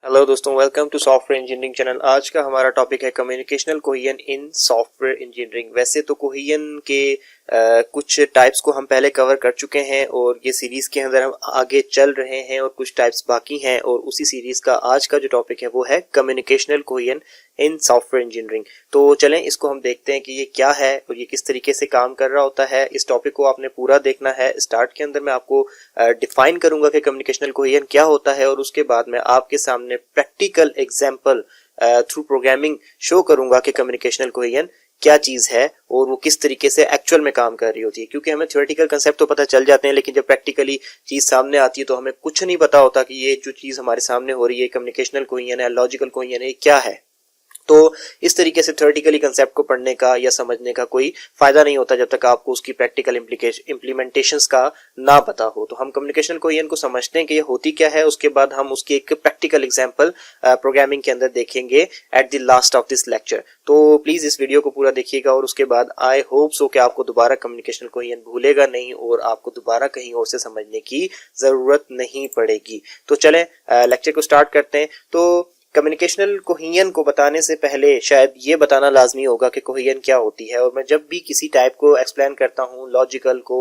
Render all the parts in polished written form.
Hello दोस्तों, welcome to software engineering channel. आज का हमारा टॉपिक है communicational cohesion in software engineering. वैसे तो कोहेजन के कुछ टाइप्स को हम पहले कवर कर चुके हैं और ये सीरीज के अंदर हम आगे चल रहे हैं और कुछ टाइप्स बाकी हैं, और उसी सीरीज का आज का जो टॉपिक है वो है communicational cohesion in software engineering. तो चलें इसको हम देखते हैं कि ये क्या है और ये किस तरीके से काम कर रहा होता है। इस टॉपिक को आपने पूरा देखना है। स्टार्ट के अंदर मैं आपको डिफाइन करूंगा कि कम्युनिकेशनल कोहेजन क्या होता है, और उसके बाद मैं आपके सामने practical example through programming show करूंगा कि कम्युनिकेशनल कोहेजन क्या चीज है और वो किस तरीके से एक्चुअल में काम कर रही होती है। क्योंकि हमें थ्योरेटिकल कंसेप्ट तो पता चल जाते हैं, लेकिन जब प्रैक्टिकली चीज सामने आती है तो हमें कुछ नहीं पता होता कि ये जो चीज हमारे सामने हो रही है कम्युनिकेशनल कोहेजन है, लॉजिकल कोहेजन है, क्या है। तो इस तरीके से थ्योरेटिकली कंसेप्ट को पढ़ने का या समझने का कोई फायदा नहीं होता जब तक आपको उसकी प्रैक्टिकल इम्प्लीमेंटेशंस का ना पता हो। तो हम कम्युनिकेशन कोहेजन को समझते हैं कि ये होती क्या है, उसके बाद हम उसकी एक प्रैक्टिकल एग्जांपल प्रोग्रामिंग के अंदर देखेंगे at the last of this lecture. तो प्लीज इस वीडियो को पूरा देखिएगा, और उसके बाद आई होप सो कि आपको दोबारा कम्युनिकेशन कोहेजन भूलेगा नहीं और आपको दोबारा कहीं और से समझने की जरूरत नहीं पड़ेगी। तो चलें लेक्चर को स्टार्ट करते हैं। तो कम्युनिकेशनल कोहेजन को बताने से पहले शायद ये बताना लाजमी होगा कि कोहेजन क्या होती है। और मैं जब भी किसी टाइप को एक्सप्लेन करता हूँ, लॉजिकल को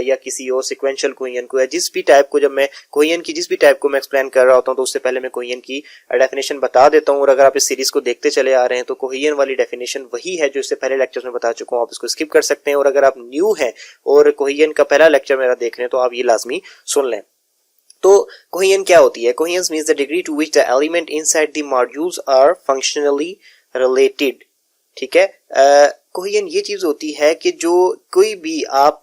या किसी और सिक्वेंशियल कोहेजन को, या जिस भी टाइप को, जब मैं कोहेजन की जिस भी टाइप को मैं एक्सप्लेन कर रहा होता हूँ तो उससे पहले मैं कोहेजन की डेफिनेशन बता देता हूँ। और अगर आप इस सीरीज को देखते चले आ रहे हैं तो कोहेजन वाली डेफिनेशन वही है जो इससे पहले लेक्चर में बता चुका हूँ, आप इसको स्किप कर सकते हैं। और अगर आप न्यू हैं और कोहेजन का पहला लेक्चर मेरा देख रहे हैं तो आप ये लाजमी सुन लें। तो कोहेजन क्या होती है? Cohesion means the degree to which the element inside the modules are functionally related. ठीक है, कोहेजन ये चीज होती है कि जो कोई भी आप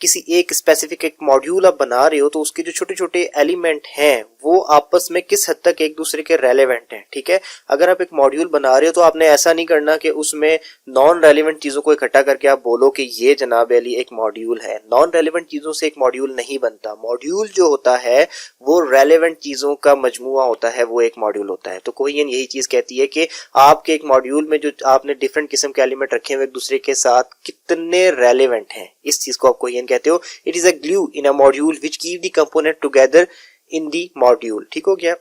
किसी एक स्पेसिफिक एक मॉड्यूल आप बना रहे हो तो उसके जो छोटे छोटे एलिमेंट हैं वो आपस में किस हद तक एक दूसरे के रेलेवेंट हैं। ठीक है, अगर आप एक मॉड्यूल बना रहे हो तो आपने ऐसा नहीं करना कि उसमें नॉन रेलेवेंट चीजों को इकट्ठा करके आप बोलो कि ये जनाब अली एक मॉड्यूल है। नॉन रेलेवेंट चीजों से एक मॉड्यूल नहीं बनता। मॉड्यूल जो होता है वो रेलेवेंट चीजों का मजमुआ होता है, वो एक मॉड्यूल होता है। तो कोहेजन यही चीज कहती है कि आपके एक मॉड्यूल में जो आपने डिफरेंट किस्म के एलिमेंट रखे हुए एक दूसरे के साथ कितने रेलेवेंट हैं, इस चीज को आप कोहेजन कहते हो। It is a glue in a module which keep the component together in the module. ठीक हो गया।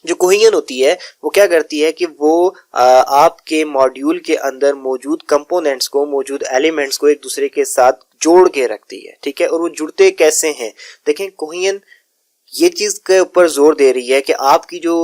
जो कोहेजन होती है वो क्या करती है कि वो आपके मॉड्यूल के अंदर मौजूद कंपोनेंट्स को, मौजूद एलिमेंट्स को एक दूसरे के साथ जोड़ के रखती है। ठीक है, और वो जुड़ते कैसे हैं? देखें, कोहेजन ये चीज के ऊपर जोर दे रही है कि आपकी जो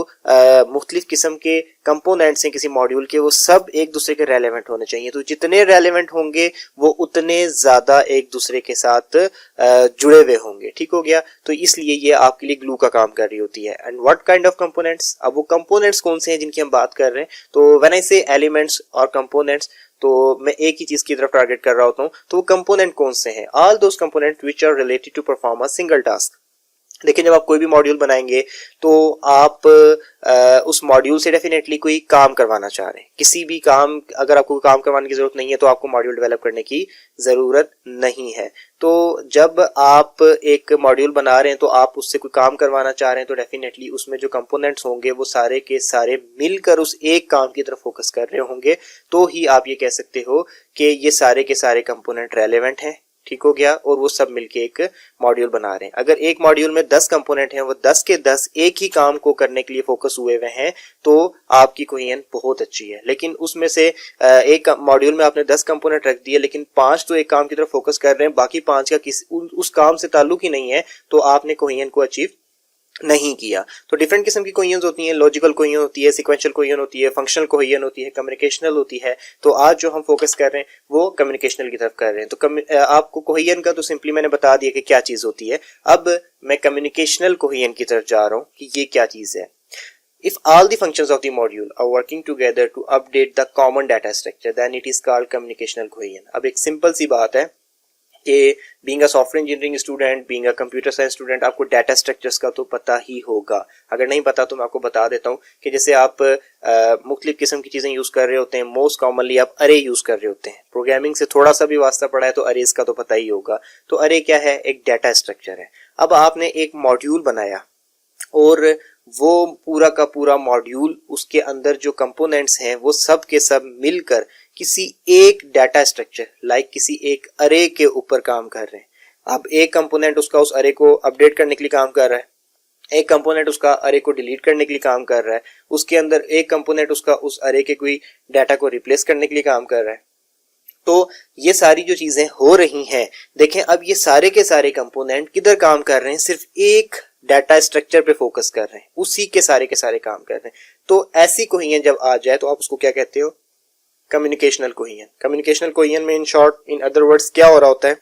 मुख्तलिफ किस्म के कंपोनेंट्स हैं किसी मॉड्यूल के, वो सब एक दूसरे के रेलेवेंट होने चाहिए। तो जितने रेलेवेंट होंगे वो उतने ज्यादा एक दूसरे के साथ जुड़े हुए होंगे। ठीक हो गया। तो इसलिए ये आपके लिए ग्लू का काम कर रही होती है। And what kind of components? अब वो कंपोनेंट्स कौन से हैं जिनकी हम बात कर रहे हैं? तो व्हेन आई से एलिमेंट्स और कंपोनेंट्स, तो मैं एक ही चीज की तरफ टारगेट कर रहा होता हूँ। तो वो कंपोनेंट कौन से हैं? All those component which are related to perform a single task. लेकिन जब आप कोई भी मॉड्यूल बनाएंगे तो आप उस मॉड्यूल से डेफिनेटली कोई काम करवाना चाह रहे हैं। किसी भी काम, अगर आपको काम करवाने की जरूरत नहीं है तो आपको मॉड्यूल डेवलप करने की जरूरत नहीं है। तो जब आप एक मॉड्यूल बना रहे हैं तो आप उससे कोई काम करवाना चाह रहे हैं तो डेफिनेटली उसमें जो कंपोनेंट्स होंगे वो सारे के सारे मिलकर उस एक काम की तरफ फोकस कर रहे होंगे। तो ही आप ये कह सकते हो कि ये सारे के सारे कंपोनेंट रेलेवेंट हैं। ठीक हो गया। और वो सब मिलके एक मॉड्यूल बना रहे हैं। अगर एक मॉड्यूल में 10 कंपोनेंट हैं, वो 10 के 10 एक ही काम को करने के लिए फोकस हुए हुए हैं, तो आपकी कोहेजन बहुत अच्छी है। लेकिन उसमें से एक मॉड्यूल में आपने 10 कंपोनेंट रख दिए, लेकिन 5 तो एक काम की तरफ फोकस कर रहे हैं, बाकी 5 का उस काम से ताल्लुक ही नहीं है, तो आपने कोहेजन को अचीव नहीं किया। तो डिफरेंट किस्म की कोहेजन होती हैं। लॉजिकल कोहेजन होती है, सिक्वेंशियल कोहेजन होती है, फंक्शनल कोहेजन होती है, कम्युनिकेशनल होती है। तो आज जो हम फोकस कर रहे हैं वो कम्युनिकेशनल की तरफ कर रहे हैं। तो आपको कोहेजन का तो सिंपली मैंने बता दिया कि क्या चीज होती है। अब मैं कम्युनिकेशनल कोहेजन की तरफ जा रहा हूं कि ये क्या चीज है। If all the functions of the module are working together to update the common data structure, then it is called communicational cohesion। अब एक सिंपल सी बात है कि being a software engineering student, being a computer science student, आपको data structures का तो पता ही होगा। अगर नहीं पता तो मैं आपको बता देता हूँ कि जैसे आप मुख्तलिफ किस्म की चीजें यूज कर रहे होते हैं, मोस्ट कॉमनली आप अरे यूज कर रहे होते हैं। प्रोग्रामिंग से थोड़ा सा भी वास्ता पड़ा है तो अरेज का तो पता ही होगा। तो अरे क्या है? एक डाटा स्ट्रक्चर है। अब आपने एक मॉड्यूल बनाया और वो पूरा का पूरा मॉड्यूल, उसके अंदर जो कंपोनेंट्स हैं वो सब के सब मिलकर किसी एक डाटा स्ट्रक्चर लाइक किसी एक अरे के ऊपर काम कर रहे हैं। अब एक कंपोनेंट उसका उस अरे को अपडेट करने के लिए काम कर रहा है, एक कंपोनेंट उसका अरे को डिलीट करने के लिए काम कर रहा है, उसके अंदर एक कंपोनेंट उसका उस अरे के कोई डाटा को रिप्लेस करने के लिए काम कर रहा है। तो ये सारी जो चीजें हो रही हैं, देखें अब ये सारे के सारे कंपोनेंट किधर काम कर रहे हैं, सिर्फ एक डाटा स्ट्रक्चर पे फोकस कर रहे हैं, उसी के सारे काम कर रहे हैं। तो ऐसी कोहेजन जब आ जाए तो आप उसको क्या कहते हो, कम्युनिकेशनल कोहेजन। कम्युनिकेशनल कोहेजन में in short, in other words क्या हो रहा होता है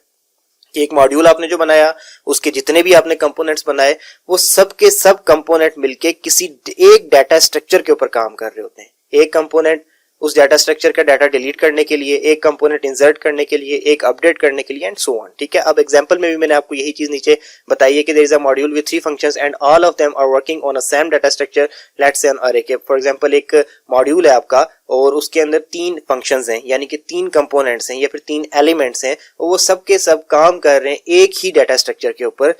कि एक मॉड्यूल आपने जो बनाया, उसके जितने भी आपने कंपोनेंट्स बनाए, वो सब के सब कंपोनेंट मिलके किसी एक डाटा स्ट्रक्चर के ऊपर काम कर रहे होते हैं। एक कंपोनेंट उस डाटा स्ट्रक्चर का डाटा डिलीट करने के लिए, एक कंपोनेंट इंसर्ट करने के लिए, एक अपडेट करने के लिए एंड सो ऑन। ठीक है, अब एग्जांपल में भी मैंने आपको यही चीज नीचे बताई है कि there is a module with 3 functions and all of them are working on a same data structure, let's say an array okay. For example एक मॉड्यूल है आपका और उसके अंदर 3 फंक्शंस हैं, यानी कि 3 कंपोनेंट्स हैं या फिर 3 एलिमेंट्स हैं, और वो सब के सब काम कर रहे हैं एक ही डाटा स्ट्रक्चर के ऊपर।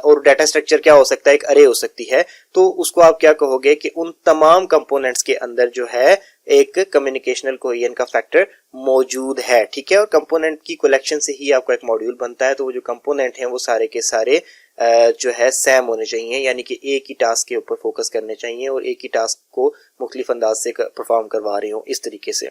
और डाटा स्ट्रक्चर क्या हो सकता है, एक अरे हो सकती है। तो उसको आप क्या कहोगे कि उन तमाम कंपोनेंट्स के अंदर जो है एक कम्युनिकेशनल कोहेजन का फैक्टर मौजूद है। ठीक है, और कंपोनेंट की कलेक्शन से ही आपका एक मॉड्यूल बनता है। तो वो जो कंपोनेंट हैं वो सारे के सारे जो है सेम होने चाहिए, यानी कि एक ही टास्क के ऊपर फोकस करने चाहिए और एक ही टास्क को मुख्तलिफ अंदाज से परफॉर्म करवा रहे हो इस तरीके से।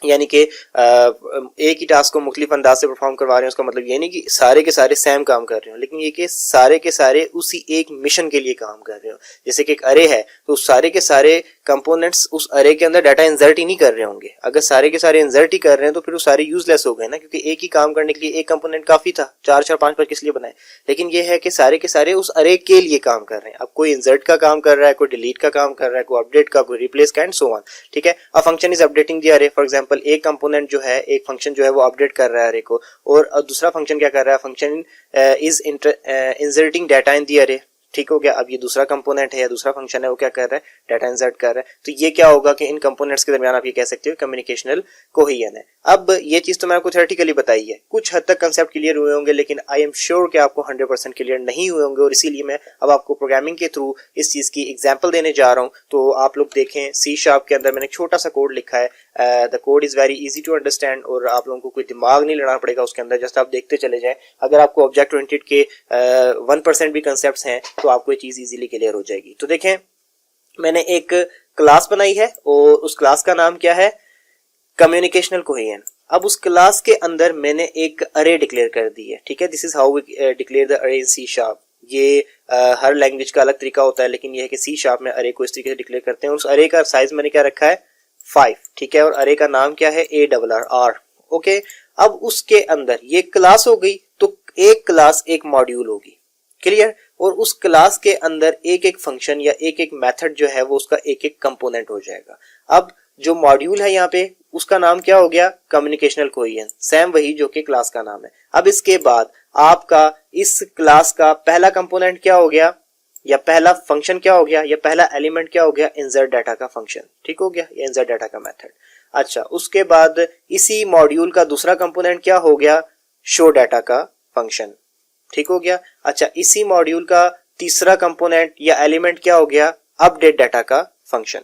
यानी कि एक ही टास्क को मुख्तलिफ अंदाज से परफॉर्म करवा रहे हैं, उसका मतलब ये नहीं कि सारे के सारे सेम काम कर रहे हो, लेकिन ये कि सारे के सारे उसी एक मिशन के लिए काम कर रहे हो। जैसे कि एक अरे है तो सारे के सारे कंपोनेंट्स उस अरे के अंदर डाटा इंसर्ट ही नहीं कर रहे होंगे। अगर सारे के सारे इंसर्ट ही कर रहे हैं तो फिर वो सारे यूजलेस हो गए ना, क्योंकि एक ही काम करने के लिए एक कंपोनेंट काफी था, 4 5 किस लिए बनाए। लेकिन ये है कि सारे के सारे उस अरे के लिए काम कर रहे हैं। अब कोई इंसर्ट का काम कर रहा है, कोई डिलीट का काम कर रहा है, कोई अपडेट का, कोई रिप्लेस का एंड सो ऑन। ठीक है, a function is updating the अरे। फॉर एग्जांपल एक कंपोनेंट जो है, एक फंक्शन जो है वो अपडेट कर रहा है अरे को, और दूसरा फंक्शन क्या कर रहा है, function is inserting data in the अरे। ठीक हो गया, अब ये दूसरा कंपोनेंट है या दूसरा फंक्शन है, वो क्या कर रहा है, डाटा इंसर्ट कर रहा है। तो ये क्या होगा कि इन कंपोनेंट्स के दरमियान आप ये कह सकते हो कम्युनिकेशनल कोहेजन है। अब ये चीज तो मैंने आपको थ्योरेटिकली बताई है, कुछ हद तक कंसेप्ट क्लियर हुए होंगे, लेकिन आई एम श्योर कि आपको 100% क्लियर नहीं हुए होंगे, और इसीलिए मैं अब आपको प्रोग्रामिंग के थ्रू इस चीज की एग्जाम्पल देने जा रहा हूँ। तो आप लोग देखें, C# के अंदर मैंने एक छोटा सा कोड लिखा है। The code is very easy to understand, और आप लोगों को कोई दिमाग नहीं लगाना पड़ेगा उसके अंदर, जस्ट आप देखते चले जाएं। अगर आपको ऑब्जेक्ट ओरिएंटेड के 1% भी कंसेप्ट्स हैं तो आपको ये चीज इजीली क्लियर हो जाएगी। तो देखें, मैंने एक क्लास बनाई है और उस क्लास का नाम क्या है, कम्युनिकेशनल कोहेजन। अब उस क्लास के अंदर मैंने एक अरे डिक्लेयर कर दी है। ठीक है, this is how we declare the array in C#। ये हर लैंग्वेज का अलग तरीका होता है, लेकिन ये है कि C# में अरे को इस तरीके से डिक्लेयर करते हैं। उस अरे का साइज मैंने क्या रखा है, 5। ठीक है, और अरे का नाम क्या है, ARR। ओके, अब उसके अंदर ये क्लास हो गई, तो एक क्लास एक मॉड्यूल होगी, क्लियर। और उस क्लास के अंदर एक एक फंक्शन या एक एक मेथड जो है वो उसका एक एक कंपोनेंट हो जाएगा। अब जो मॉड्यूल है यहाँ पे, उसका नाम क्या हो गया, कम्युनिकेशनल कोहेजन, सेम वही जो कि क्लास का नाम है। अब इसके बाद आपका इस क्लास का पहला कंपोनेंट क्या हो गया, या पहला फंक्शन क्या हो गया, या पहला एलिमेंट क्या हो गया, इंसर्ट डाटा का फंक्शन। ठीक हो गया, या इंसर्ट डाटा का मेथड। अच्छा, उसके बाद इसी मॉड्यूल का दूसरा कंपोनेंट क्या हो गया, शो डाटा का फंक्शन। ठीक हो गया। अच्छा, इसी मॉड्यूल का तीसरा कंपोनेंट या एलिमेंट क्या हो गया, अपडेट डाटा का फंक्शन।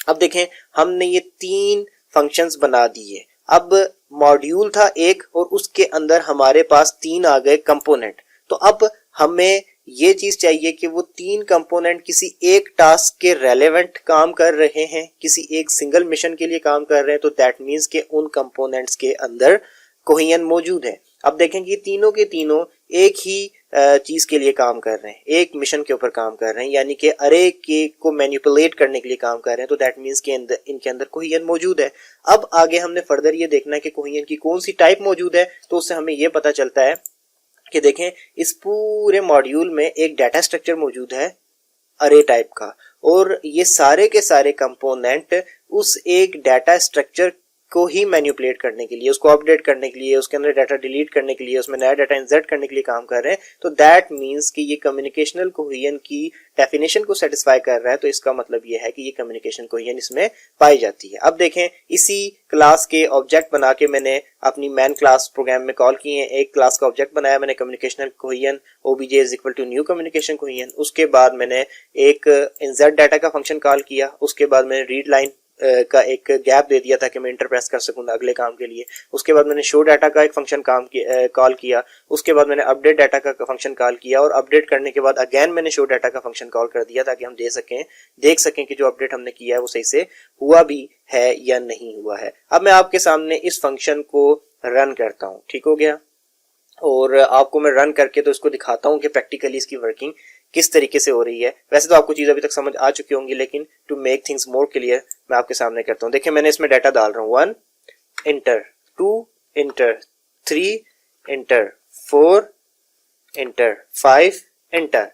अब देखें, हमने ये 3 फंक्शंस बना दिए। अब मॉड्यूल था एक और उसके अंदर हमारे पास 3 आ गए कंपोनेंट। तो अब हमें ये चीज चाहिए कि वो 3 कंपोनेंट किसी एक टास्क के रेलेवेंट काम कर रहे हैं, किसी एक सिंगल मिशन के लिए काम कर रहे हैं। तो दैट मीन्स के उन कंपोनेंट्स के अंदर कोहेजन मौजूद है। अब देखें कि तीनों के तीनों एक ही चीज के लिए काम कर रहे हैं, एक मिशन के ऊपर काम कर रहे हैं, यानी कि अरे के को मैनिपुलेट करने के लिए काम कर रहे हैं। तो दैट मीन्स के इनके अंदर कोहेजन मौजूद है। अब आगे हमने फर्दर ये देखना है कि कोहेजन की कौन सी टाइप मौजूद है। तो उससे हमें ये पता चलता है कि देखें, इस पूरे मॉड्यूल में एक डाटा स्ट्रक्चर मौजूद है अरे टाइप का, और ये सारे के सारे कंपोनेंट उस एक डाटा स्ट्रक्चर को ही मैनिपुलेट करने के लिए, उसको अपडेट करने के लिए, उसके अंदर डाटा डिलीट करने के लिए, उसमें नया डाटा इंसर्ट करने के लिए काम कर रहे हैं। तो दैट मीन्स कि ये कम्युनिकेशनल कोहेजन की डेफिनेशन को सेटिस्फाई कर रहा है। तो इसका मतलब ये है कि ये कम्युनिकेशन कोहेजन इसमें पाई जाती है। अब देखें, इसी क्लास के ऑब्जेक्ट बना के मैंने अपनी मैन क्लास प्रोग्राम में कॉल किए हैं। एक क्लास का ऑब्जेक्ट बनाया मैंने communicational cohesion, obj is equal to new communication cohesion. उसके बाद मैंने एक इंसर्ट डाटा का फंक्शन कॉल किया, उसके बाद मैंने रीड लाइन का एक गैप दे दिया था कि मैं इंटर प्रेस कर सकूँ अगले काम के लिए। उसके बाद मैंने शो डाटा का एक फंक्शन कॉल किया। उसके बाद मैंने अपडेट डाटा का फंक्शन कॉल किया और अपडेट करने के बाद अगेन मैंने शो डाटा का फंक्शन कॉल कर दिया ताकि हम देख सकें कि जो अपडेट हमने किया है वो सही से हुआ भी है या नहीं हुआ है। अब मैं आपके सामने इस फंक्शन को रन करता हूँ, ठीक हो गया, और आपको मैं रन करके तो इसको दिखाता हूँ कि प्रैक्टिकली इसकी वर्किंग किस तरीके से हो रही है। वैसे तो आपको चीज़ अभी तक समझ आ चुकी होंगी, लेकिन to make things more clear मैं आपके सामने करता हूँ। देखिए मैंने इसमें डाटा डाल रहा हूँ 1 inter, 2 inter, 3 inter, 4 inter, 5 inter,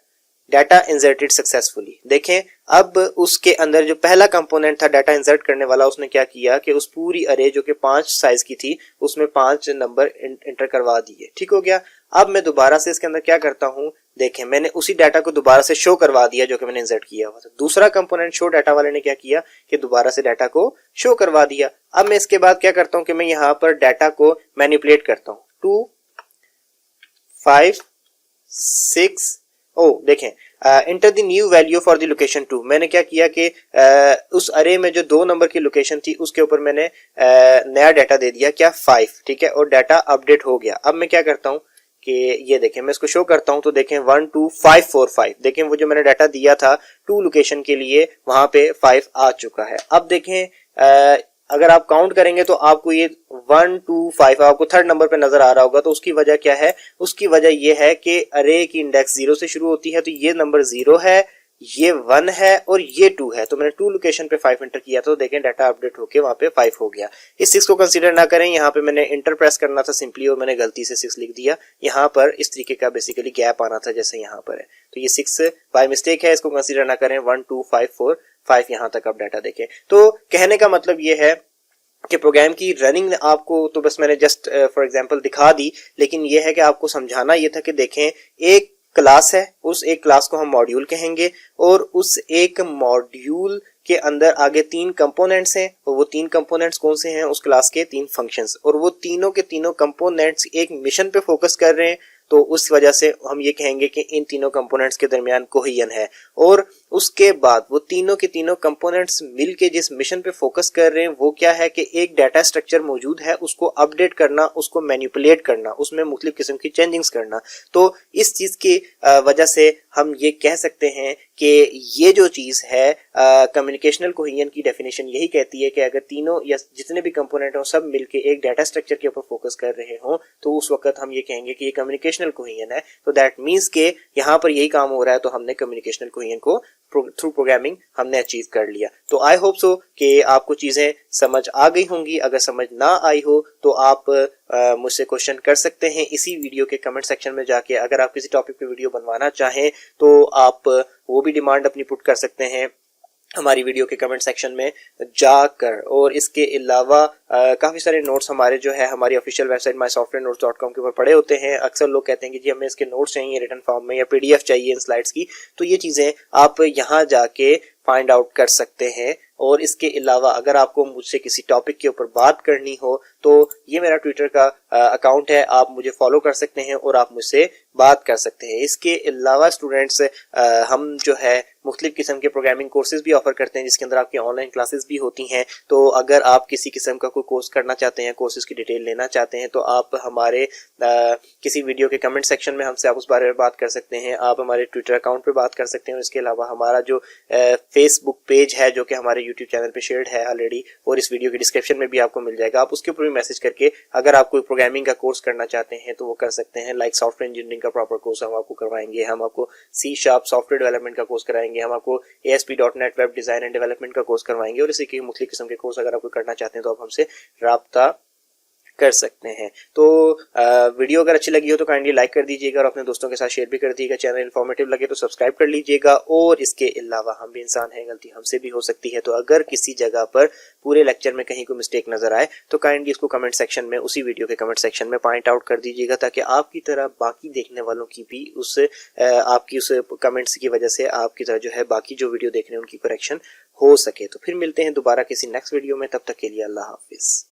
data inserted successfully. देखें अब उसके अंदर जो पहला कंपोनेंट था डाटा इंसर्ट करने वाला, उसने क्या किया कि उस पूरी अरे जो कि 5 साइज की थी उसमें 5 नंबर इंटर करवा दिए, ठीक हो गया। अब मैं दोबारा से इसके अंदर क्या करता हूं, देखें मैंने उसी डाटा को दोबारा से शो करवा दिया जो कि मैंने इंसर्ट किया हुआ था। दूसरा कंपोनेंट शो डाटा वाले ने क्या किया कि दोबारा से डाटा को शो करवा दिया। अब मैं इसके बाद क्या करता हूं कि मैं यहां पर डाटा को मैनिपुलेट करता हूं। 2 5 6 देखें enter the new value for the location 2। मैंने क्या किया कि उस अरे में जो 2 नंबर की लोकेशन थी उसके ऊपर मैंने नया डाटा दे दिया, क्या 5, ठीक है, और डाटा अपडेट हो गया। अब मैं क्या करता हूं कि ये देखें मैं इसको शो करता हूं तो देखें 1 2 5 4 5, देखें वो जो मैंने डाटा दिया था 2 लोकेशन के लिए वहां पे 5 आ चुका है। अब देखें अगर आप काउंट करेंगे तो आपको ये 1 2 5 आपको थर्ड नंबर पे नजर आ रहा होगा। तो उसकी वजह क्या है, उसकी वजह ये है कि अरे की इंडेक्स 0 से शुरू होती है, तो ये नंबर 0 है, ये 1 है और ये 2 है। तो मैंने 2 लोकेशन पे 5 एंटर किया तो देखें डाटा अपडेट होके वहां पे 5 हो गया। इस 6 को कंसीडर ना करें, यहाँ पे मैंने इंटर प्रेस करना था सिंपली और मैंने गलती से 6 लिख दिया। यहाँ पर इस तरीके का बेसिकली गैप आना था जैसे यहाँ पर है, तो ये 6 बाय मिस्टेक है, इसको कंसीडर ना करें। 1 2 5 4 5 यहाँ तक आप डाटा देखें। तो कहने का मतलब ये है कि प्रोग्राम की रनिंग आपको तो बस मैंने जस्ट फॉर एग्जांपल दिखा दी, लेकिन यह है कि आपको समझाना ये था कि देखें एक क्लास है, उस एक क्लास को हम मॉड्यूल कहेंगे और उस एक मॉड्यूल के अंदर आगे 3 कंपोनेंट्स हैं और वो 3 कंपोनेंट्स कौन से हैं, उस क्लास के 3 फंक्शंस, और वो तीनों के तीनों कंपोनेंट्स एक मिशन पे फोकस कर रहे हैं। तो उस वजह से हम ये कहेंगे कि इन तीनों कंपोनेंट्स के दरमियान कोहेजन है। और उसके बाद वो तीनों के तीनों कंपोनेंट्स मिलके जिस मिशन पे फोकस कर रहे हैं वो क्या है कि एक डाटा स्ट्रक्चर मौजूद है, उसको अपडेट करना, उसको मैनिपुलेट करना, उसमें मुख्तलिफ किस्म की चेंजिंग्स करना। तो इस चीज की वजह से हम ये कह सकते हैं कि ये जो चीज है कम्युनिकेशनल कोहेजन की डेफिनेशन यही कहती है कि अगर तीनों या जितने भी कंपोनेंट हो सब मिलके एक डाटा स्ट्रक्चर के ऊपर फोकस कर रहे हो तो उस वक्त हम ये कहेंगे कि ये कम्युनिकेशनल कोहेजन है। तो दैट मीन्स के यहाँ पर यही काम हो रहा है, तो हमने कम्युनिकेशनल कोहेजन को थ्रू प्रोग्रामिंग हमने अचीव कर लिया। तो आई होप सो कि आपको चीजें समझ आ गई होंगी। अगर समझ ना आई हो तो आप मुझसे क्वेश्चन कर सकते हैं इसी वीडियो के कमेंट सेक्शन में जाके। अगर आप किसी टॉपिक पे वीडियो बनवाना चाहें तो आप वो भी डिमांड अपनी पुट कर सकते हैं हमारी वीडियो के कमेंट सेक्शन में जाकर। और इसके अलावा काफ़ी सारे नोट्स हमारे जो है हमारी ऑफिशियल वेबसाइट mysoftrainnotes.com के ऊपर पड़े होते हैं। अक्सर लोग कहते हैं कि जी हमें इसके नोट्स चाहिए रिटन फॉर्म में या PDF चाहिए इन स्लाइड्स की, तो ये चीज़ें आप यहाँ जाके फाइंड आउट कर सकते हैं। और इसके अलावा अगर आपको मुझसे किसी टॉपिक के ऊपर बात करनी हो तो ये मेरा ट्विटर का अकाउंट है, आप मुझे फॉलो कर सकते हैं और आप मुझसे बात कर सकते हैं। इसके अलावा स्टूडेंट्स हम जो है मुख्तलिफ किस्म के प्रोग्रामिंग कोर्सेज भी ऑफर करते हैं जिसके अंदर आपकी ऑनलाइन क्लासेस भी होती हैं। तो अगर आप किसी किस्म का कोई कोर्स करना चाहते हैं, कोर्सेज की डिटेल लेना चाहते हैं, तो आप हमारे किसी वीडियो के कमेंट सेक्शन में हमसे आप उस बारे में बात कर सकते हैं। आप हमारे ट्विटर अकाउंट पे बात कर सकते हैं। और इसके अलावा हमारा जो फेसबुक पेज है जो कि हमारे यूट्यूब चैनल पे शेयर्ड है ऑलरेडी और इस वीडियो के डिस्क्रिप्शन में भी आपको मिल जाएगा, आप उसके ऊपर भी मैसेज करके अगर आप कोई प्रोग्रामिंग का कोर्स करना चाहते हैं तो वो कर सकते हैं। लाइक सॉफ्टवेयर इंजीनियरिंग का प्रॉपर कोर्स हम आपको करवाएंगे, हम आपको C# सॉफ्टवेयर डेवलपमेंट का कोर्स कराएंगे, हम आपको ASP.NET web design and development का कोर्स करवाएंगे। और इसी के मुख्तलिफ किस्म के कोर्स अगर आप करना चाहते हैं तो आप हमसे राब्ता कर सकते हैं। तो वीडियो अगर अच्छी लगी हो तो काइंडली लाइक कर दीजिएगा और अपने दोस्तों के साथ शेयर भी कर दीजिएगा। चैनल इन्फॉर्मेटिव लगे तो सब्सक्राइब कर लीजिएगा। और इसके अलावा हम भी इंसान हैं, गलती हमसे भी हो सकती है, तो अगर किसी जगह पर पूरे लेक्चर में कहीं कोई मिस्टेक नजर आए तो काइंडली इसको कमेंट सेक्शन में, उसी वीडियो के कमेंट सेक्शन में पॉइंट आउट कर दीजिएगा ताकि आपकी तरह बाकी देखने वालों की भी उस आपकी उस कमेंट्स की वजह से आपकी तरह जो है बाकी जो वीडियो देख रहे हैं उनकी करेक्शन हो सके। तो फिर मिलते हैं दोबारा किसी नेक्स्ट वीडियो में, तब तक के लिए अल्लाह हाफिज।